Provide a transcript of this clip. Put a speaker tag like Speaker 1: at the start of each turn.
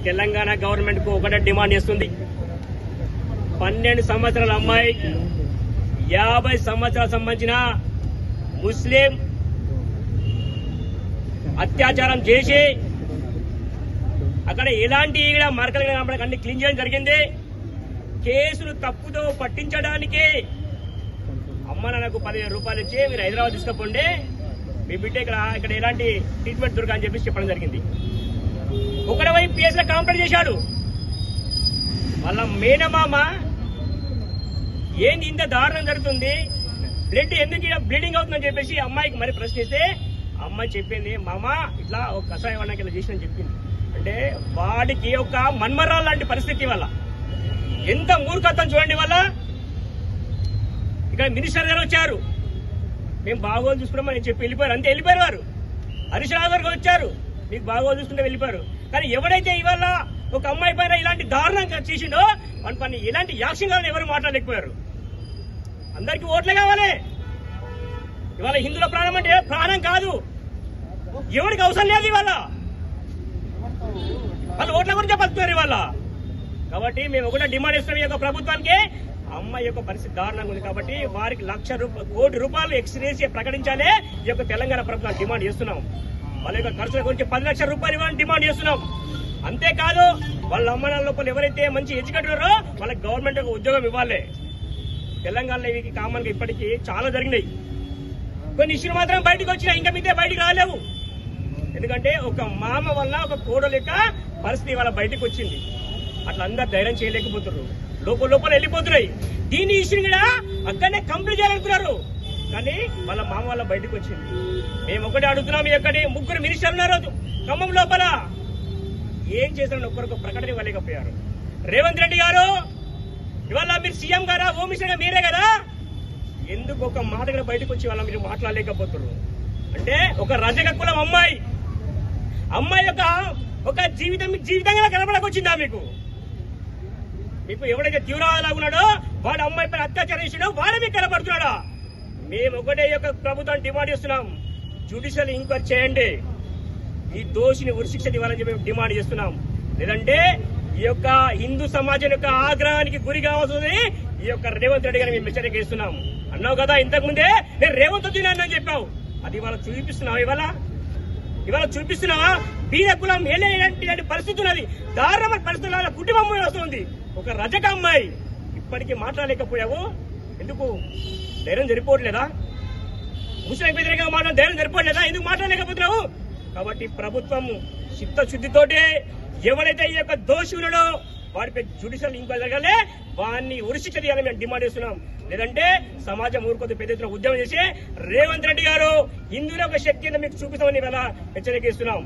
Speaker 1: Telangana government కు ఒకటే demand చేస్తుంది. 12 సంవత్సరాల అమ్మాయి 50 సంవత్సరాలకు సంబంధించిన ముస్లిం అత్యాచారం చేసి అక్కడ ఎలాంటి మరకలు అన్ని క్లీన్ చేయడం జరిగింది. కేసులు తప్పుతో పట్టించడానికి అమ్మ నాకు 15,000 రూపాయలు ఇచ్చి మీరు హైదరాబాద్ తీసుకుపోండి, మీ బిడ్డ ఇక్కడ ఎలాంటి ట్రీట్మెంట్ దొరక అని చెప్పేసి చెప్పడం జరిగింది. ఒకటి వైపు కేసులో కాంప్లైంట్ చేశాడు. వాళ్ళ మేనమామ ఏంది ఇంత దారుణం జరుగుతుంది, బ్లడ్ ఎందుకు బ్లీడింగ్ అవుతుందని చెప్పేసి అమ్మాయికి మరి ప్రశ్నిస్తే అమ్మాయి చెప్పింది, మామ ఇట్లా ఒక కషాయం అన్నకి ఇలా చేసిందని చెప్పింది. అంటే వాడికి ఒక మన్మరాలు లాంటి పరిస్థితి వల్ల ఎంత మూర్ఖత్వం చూడండి. వల్ల ఇక్కడ మినిస్టర్ గారు వచ్చారు, మేము బాగోలు చూసుకున్నామని చెప్పి వెళ్ళిపోయారు. అంతే వెళ్ళిపోయారు వారు. హరీష్ రావు గారు వచ్చారు, మీకు బాగోలు చూసుకుంటే వెళ్ళిపోయారు. కానీ ఎవడైతే ఇవాళ ఒక అమ్మాయి పైన ఇలాంటి దారుణంగా చేసిండో మన పని ఇలాంటి యాక్షన్ కావాలని ఎవరు మాట్లాడలేకపోయారు. అందరికీ ఓట్లే కావాలి. ఇవాళ హిందువుల ప్రాణం అంటే ప్రాణం కాదు, ఎవరికి అవసరం లేదు. ఇవాళ వాళ్ళు ఓట్ల గురించి బతుకుతారు ఇవాళ. కాబట్టి మేము ఒకటే డిమాండ్ ఇస్తున్నాం ఈ యొక్క ప్రభుత్వానికి. అమ్మాయి యొక్క పరిస్థితి దారుణంగా ఉంది కాబట్టి వారికి 1,00,000 కోటి రూపాయలు ఎక్స్గ్రేషియా ప్రకటించాలి ఈ యొక్క తెలంగాణ ప్రభుత్వం డిమాండ్ చేస్తున్నాం. వాళ్ళ యొక్క ఖర్చుల గురించి 10 లక్షల రూపాయలు ఇవ్వాలని డిమాండ్ చేస్తున్నాం. అంతేకాదు వాళ్ళ అమ్మ నాన్న లోపల ఎవరైతే మంచి ఎడ్యుకేటరో వాళ్ళకి గవర్నమెంట్ ఒక ఉద్యోగం ఇవ్వాలి. తెలంగాణలో ఇవి కామన్ గా ఇప్పటికీ చాలా జరిగినాయి. కొన్ని ఇష్యూలు మాత్రం బయటకు వచ్చినాయి, ఇంకా మీదే బయటకు రాలేవు. ఎందుకంటే ఒక మామ వల్ల ఒక కోడలు యొక్క పరిస్థితి వాళ్ళ బయటకు వచ్చింది. అట్లా అందరు ధైర్యం చేయలేకపోతున్నారు, లోపల వెళ్ళిపోతున్నాయి. దీని ఇష్యూ కూడా అక్కడనే కంప్లీట్ చేయాలనుకున్నారు, కానీ వాళ్ళ మామ వల్ల బయటకు వచ్చింది. మేము ఒకటి అడుగుతున్నాం, ఎక్కడి 3 మినిస్టర్లు ఉన్నారు ఖమ్మం లోపల, ఏం చేశారని ఒక్కరికి ప్రకటన ఇవ్వలేకపోయారు. రేవంత్ రెడ్డి గారు ఇవాళ మీరు సీఎం గారా, హోమ్ మినిస్టర్ మీరే కదా, ఎందుకు ఒక మాట కూడా బయటకు వచ్చి వాళ్ళ మీరు మాట్లాడలేకపోతున్నారు? అంటే ఒక రజక కులం అమ్మాయి యొక్క ఒక జీవితంగా కనపడకొచ్చిందా మీకు? మీకు ఎవడైతే తీవ్రవాదిలాగా ఉన్నాడో వాడు అమ్మాయి పైన అత్యాచారం చేసినాడో వాడే మీకు కనపడుతున్నాడా? మేము ఒకటే యొక్క ప్రభుత్వాన్ని డిమాండ్ చేస్తున్నాం, జ్యుడిషియల్ ఎంక్వైరీ చేయండి, ఈ దోషిని ఉరిశిక్ష ఇవ్వాలని చెప్పి మేము డిమాండ్ చేస్తున్నాం. లేదంటే ఈ యొక్క హిందూ సమాజం యొక్క ఆగ్రహానికి గురి కావాల్సింది ఈ యొక్క రేవంత్ రెడ్డి గారిని మేము హెచ్చరిక చేస్తున్నాం. అన్నావు కదా ఇంతకు ముందే నేను రేవంత్ తిన్నానని చెప్పావు, అది ఇవాళ చూపిస్తున్నావా? ఇవాళ చూపిస్తున్నావా? బీద కులం ఇలాంటి పరిస్థితి ఉన్నది, దారుణమైన పరిస్థితుల కుటుంబం వస్తుంది. ఒక రజక అమ్మాయి ఇప్పటికీ మాట్లాడలేకపోయావు, ఎందుకు? ధైర్యం సరిపోవట్లేదా? ముస్లిం వ్యతిరేకంగా మాట్లాడే ధైర్యం సరిపోవట్లేదా? ఎందుకు మాట్లాడలేకపోతున్నావు? కాబట్టి ప్రభుత్వం చిత్తశుద్ధితోటి ఎవరైతే ఈ యొక్క దోషి ఉన్నాడో వాడిపై జ్యుడిషియల్ ఎంక్వైరీ జరగాలి, వాడిని ఉరిశిక్ష తీయాలని మేము డిమాండ్ చేస్తున్నాం. లేదంటే సమాజం ఊరుకోతే పెద్ద ఎత్తున ఉద్యమం చేసి రేవంత్ రెడ్డి గారు హిందువుల యొక్క శక్తిని మీకు చూపిస్తామని ఇవాళ హెచ్చరిక ఇస్తున్నాం.